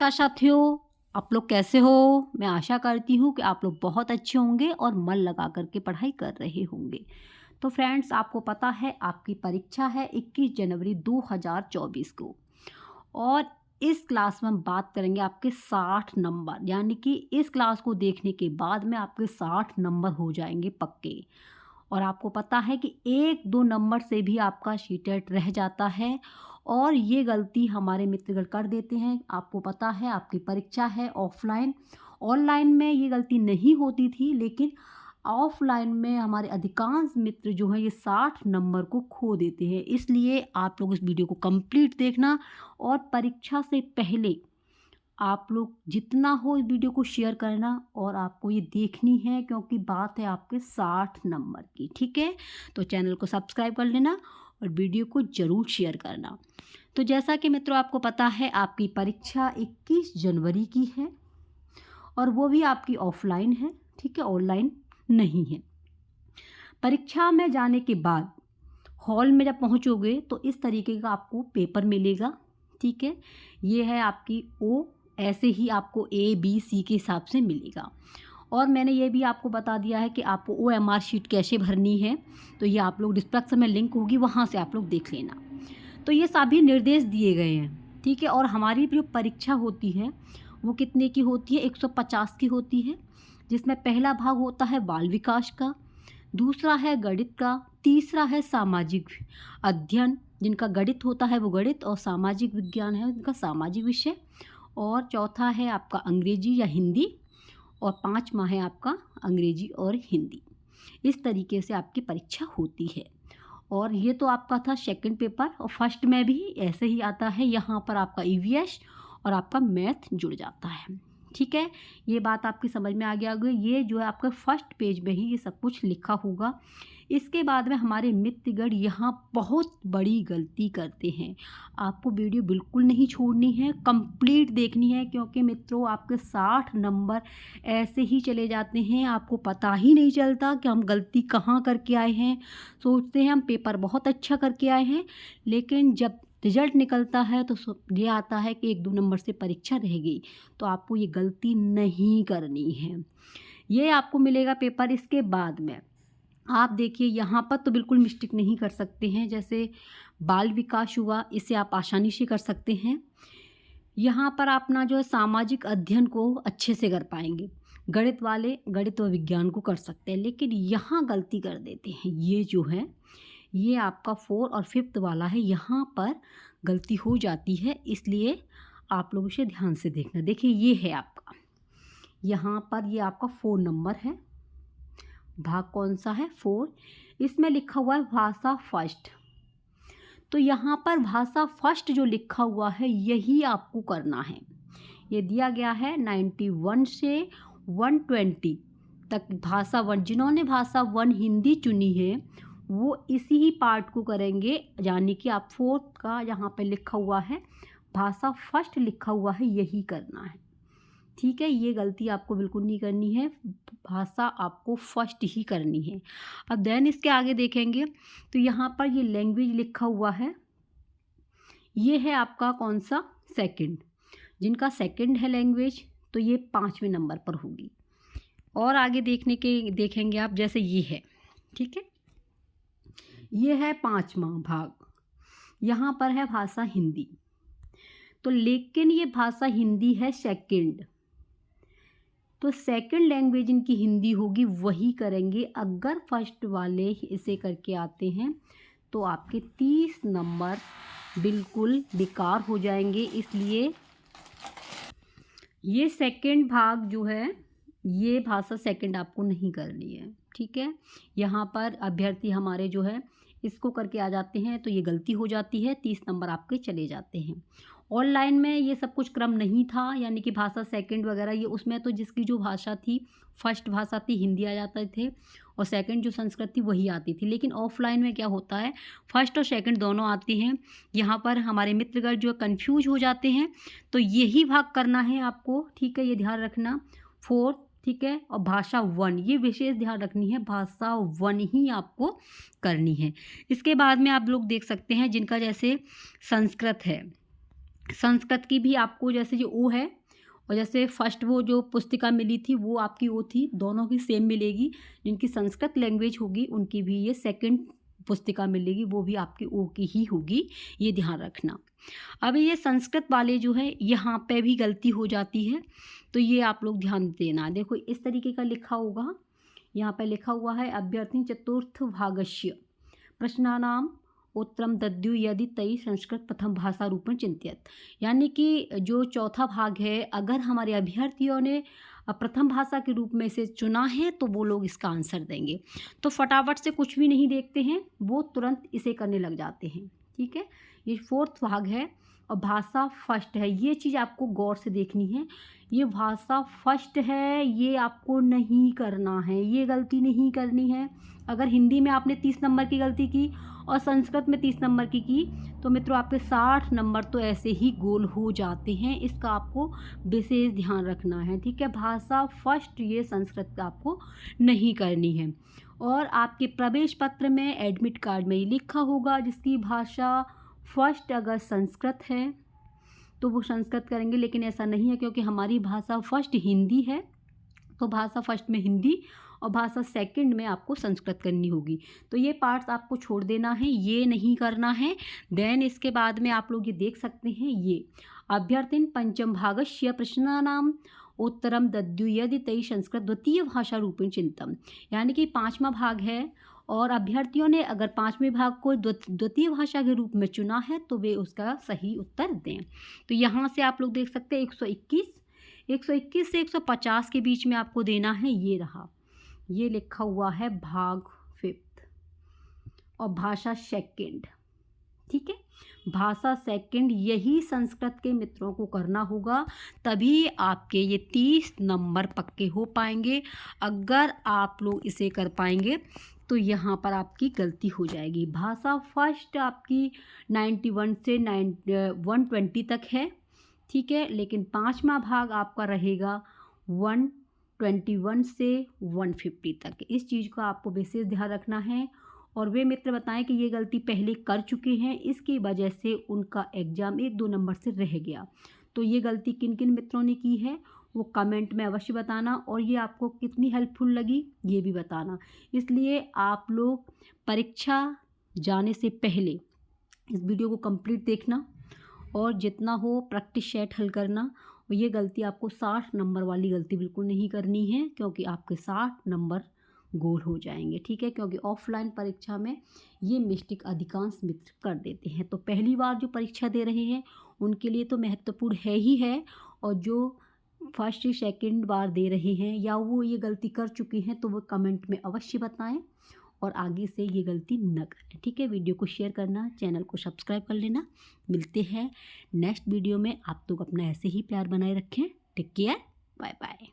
नमस्कार साथियों, आप लोग कैसे हो? मैं आशा करती हूँ कि आप लोग बहुत अच्छे होंगे और मन लगा कर के पढ़ाई कर रहे होंगे। तो फ्रेंड्स, आपको पता है आपकी परीक्षा है 21 जनवरी 2024 को, और इस क्लास में हम बात करेंगे आपके 60 नंबर, यानी कि इस क्लास को देखने के बाद में आपके 60 नंबर हो जाएंगे पक्के। और आपको पता है कि 1-2 नंबर से भी आपका शीटेट रह जाता है, और ये गलती हमारे मित्रगण कर देते हैं। आपको पता है आपकी परीक्षा है ऑफलाइन, ऑनलाइन में ये गलती नहीं होती थी, लेकिन ऑफलाइन में हमारे अधिकांश मित्र जो हैं ये 60 नंबर को खो देते हैं। इसलिए आप लोग इस वीडियो को कंप्लीट देखना, और परीक्षा से पहले आप लोग जितना हो इस वीडियो को शेयर करना, और आपको ये देखनी है क्योंकि बात है आपके 60 नंबर की। ठीक है, तो चैनल को सब्सक्राइब कर लेना और वीडियो को ज़रूर शेयर करना। तो जैसा कि मित्रों आपको पता है आपकी परीक्षा 21 जनवरी की है, और वो भी आपकी ऑफलाइन है। ठीक है, ऑनलाइन नहीं है। परीक्षा में जाने के बाद हॉल में जब पहुंचोगे तो इस तरीके का आपको पेपर मिलेगा। ठीक है, ये है आपकी ओ, ऐसे ही आपको ABC के हिसाब से मिलेगा। और मैंने ये भी आपको बता दिया है कि आपको OMR शीट कैसे भरनी है, तो ये आप लोग डिस्क्रिप्शन में लिंक होगी, वहाँ से आप लोग देख लेना। तो ये सभी निर्देश दिए गए हैं। ठीक है, और हमारी जो परीक्षा होती है वो कितने की होती है? 150 की होती है, जिसमें पहला भाग होता है बाल विकास का, दूसरा है गणित का, तीसरा है सामाजिक अध्ययन, जिनका गणित होता है वो गणित, और सामाजिक विज्ञान है उनका सामाजिक विषय, और चौथा है आपका अंग्रेजी या हिंदी, और पाँचवा है आपका अंग्रेजी और हिंदी। इस तरीके से आपकी परीक्षा होती है। और ये तो आपका था सेकंड पेपर, और फर्स्ट में भी ऐसे ही आता है। यहाँ पर आपका EVS और आपका मैथ जुड़ जाता है। ठीक है, ये बात आपकी समझ में आ गया होगी। ये जो है आपका फर्स्ट पेज में ही ये सब कुछ लिखा होगा। इसके बाद में हमारे मित्रगण यहाँ बहुत बड़ी गलती करते हैं। आपको वीडियो बिल्कुल नहीं छोड़नी है, कंप्लीट देखनी है, क्योंकि मित्रों आपके 60 नंबर ऐसे ही चले जाते हैं, आपको पता ही नहीं चलता कि हम गलती कहाँ करके आए हैं। सोचते हैं हम पेपर बहुत अच्छा करके आए हैं, लेकिन जब रिजल्ट निकलता है तो ये आता है कि 1-2 नंबर से परीक्षा रह गई। तो आपको ये गलती नहीं करनी है। ये आपको मिलेगा पेपर। इसके बाद में आप देखिए यहाँ पर तो बिल्कुल मिस्टेक नहीं कर सकते हैं। जैसे बाल विकास हुआ, इसे आप आसानी से कर सकते हैं। यहाँ पर अपना जो है सामाजिक अध्ययन को अच्छे से कर पाएंगे। गणित वाले गणित व विज्ञान को कर सकते हैं, लेकिन यहाँ गलती कर देते हैं। ये जो है ये आपका 4 और 5th वाला है, यहाँ पर गलती हो जाती है। इसलिए आप लोग इसे ध्यान से देखना। देखिए ये है आपका, यहाँ पर ये आपका 4 नंबर है। भाग कौन सा है? 4। इसमें लिखा हुआ है भाषा फर्स्ट। तो यहाँ पर भाषा फर्स्ट जो लिखा हुआ है यही आपको करना है। ये दिया गया है 91 से 120 तक भाषा 1। जिन्होंने भाषा 1 हिंदी चुनी है वो इसी ही पार्ट को करेंगे, यानी कि आप 4th का यहाँ पे लिखा हुआ है भाषा फर्स्ट लिखा हुआ है, यही करना है। ठीक है, ये गलती आपको बिल्कुल नहीं करनी है, भाषा आपको फर्स्ट ही करनी है। अब देन इसके आगे देखेंगे तो यहाँ पर ये लैंग्वेज लिखा हुआ है, ये है आपका कौन सा? सेकंड। जिनका सेकंड है लैंग्वेज तो ये 5वें नंबर पर होगी। और आगे देखेंगे आप, जैसे ये है। ठीक है, ये है 5वां भाग, यहाँ पर है भाषा हिंदी। तो लेकिन ये भाषा हिंदी है सेकंड, तो सेकंड लैंग्वेज इनकी हिंदी होगी, वही करेंगे। अगर फर्स्ट वाले इसे करके आते हैं तो आपके 30 नंबर बिल्कुल बेकार हो जाएंगे। इसलिए ये सेकंड भाग जो है ये भाषा सेकंड आपको नहीं करनी है। ठीक है, यहाँ पर अभ्यर्थी हमारे जो है इसको करके आ जाते हैं तो ये गलती हो जाती है, 30 नंबर आपके चले जाते हैं। ऑनलाइन में ये सब कुछ क्रम नहीं था, यानी कि भाषा सेकंड वगैरह ये, उसमें तो जिसकी जो भाषा थी, फर्स्ट भाषा थी हिंदी आ जाते थे, और सेकंड जो संस्कृत थी वही आती थी। लेकिन ऑफलाइन में क्या होता है, फर्स्ट और सेकंड दोनों आती हैं। यहाँ पर हमारे मित्रगण जो कन्फ्यूज हो जाते हैं, तो यही भाग करना है आपको। ठीक है, ये ध्यान रखना। 4, ठीक है, और भाषा 1 ये विशेष ध्यान रखनी है, भाषा 1 ही आपको करनी है। इसके बाद में आप लोग देख सकते हैं जिनका जैसे संस्कृत है, संस्कृत की भी आपको जैसे जो ओ है, और जैसे फर्स्ट वो जो पुस्तिका मिली थी वो आपकी ओ थी, दोनों की सेम मिलेगी। जिनकी संस्कृत लैंग्वेज होगी उनकी भी ये सेकंड पुस्तिका मिलेगी, वो भी आपकी ओ की ही होगी, ये ध्यान रखना। अब ये संस्कृत वाले जो है यहाँ पे भी गलती हो जाती है, तो ये आप लोग ध्यान देना। देखो इस तरीके का लिखा होगा, यहाँ पे लिखा हुआ है अभ्यर्थी चतुर्थ भागस्य प्रश्नानाम उत्तरम दद्यु यदि तई संस्कृत प्रथम भाषा रूपेण चिंतित। यानी कि जो चौथा भाग है, अगर हमारे अभ्यर्थियों ने प्रथम भाषा के रूप में इसे चुना है तो वो लोग इसका आंसर देंगे। तो फटाफट से कुछ भी नहीं देखते हैं, वो तुरंत इसे करने लग जाते हैं। ठीक है, ये फोर्थ भाग है और भाषा फर्स्ट है। ये चीज़ आपको गौर से देखनी है, ये भाषा फर्स्ट है, ये आपको नहीं करना है, ये गलती नहीं करनी है। अगर हिंदी में आपने 30 नंबर की गलती की और संस्कृत में 30 नंबर की तो मित्रों आपके 60 नंबर तो ऐसे ही गोल हो जाते हैं। इसका आपको विशेष ध्यान रखना है। ठीक है, भाषा फर्स्ट ये संस्कृत आपको नहीं करनी है। और आपके प्रवेश पत्र में एडमिट कार्ड में ही लिखा होगा जिसकी भाषा फर्स्ट अगर संस्कृत है तो वो संस्कृत करेंगे, लेकिन ऐसा नहीं है क्योंकि हमारी भाषा फर्स्ट हिंदी है, तो भाषा फर्स्ट में हिंदी और भाषा सेकंड में आपको संस्कृत करनी होगी। तो ये पार्ट्स आपको छोड़ देना है, ये नहीं करना है। देन इसके बाद में आप लोग ये देख सकते हैं, ये अभ्यर्थिन पंचम भागस्य प्रश्नानाम उत्तरम दद्यु यदि तई संस्कृत द्वितीय भाषा रूपेण चिंतम। यानी कि 5वां भाग है और अभ्यर्थियों ने अगर 5वें भाग को द्वितीय भाषा के रूप में चुना है तो वे उसका सही उत्तर दें। तो यहाँ से आप लोग देख सकते हैं 121 से 150 के बीच में आपको देना है। ये रहा, ये लिखा हुआ है भाग 5 और भाषा सेकंड। ठीक है, भाषा सेकंड यही संस्कृत के मित्रों को करना होगा, तभी आपके ये 30 नंबर पक्के हो पाएंगे। अगर आप लोग इसे कर पाएंगे तो यहाँ पर आपकी गलती हो जाएगी। भाषा फर्स्ट आपकी 91 से 120 तक है। ठीक है, लेकिन 5वां भाग आपका रहेगा 121 से 150 तक। इस चीज़ का आपको विशेष ध्यान रखना है। और वे मित्र बताएं कि ये गलती पहले कर चुके हैं, इसकी वजह से उनका एग्ज़ाम 1-2 नंबर से रह गया। तो ये गलती किन किन मित्रों ने की है वो कमेंट में अवश्य बताना, और ये आपको कितनी हेल्पफुल लगी ये भी बताना। इसलिए आप लोग परीक्षा जाने से पहले इस वीडियो को कंप्लीट देखना और जितना हो प्रैक्टिस सेट हल करना। और ये गलती आपको 60 नंबर वाली गलती बिल्कुल नहीं करनी है, क्योंकि आपके 60 नंबर गोल हो जाएंगे। ठीक है, क्योंकि ऑफलाइन परीक्षा में ये मिस्टेक अधिकांश मित्र कर देते हैं। तो पहली बार जो परीक्षा दे रहे हैं उनके लिए तो महत्वपूर्ण है ही है, और जो फर्स्ट सेकंड बार दे रहे हैं या वो ये गलती कर चुके हैं तो वो कमेंट में अवश्य बताएं और आगे से ये गलती न करें। ठीक है, वीडियो को शेयर करना, चैनल को सब्सक्राइब कर लेना। मिलते हैं नेक्स्ट वीडियो में। आप लोग अपना ऐसे ही प्यार बनाए रखें। Take care, bye bye.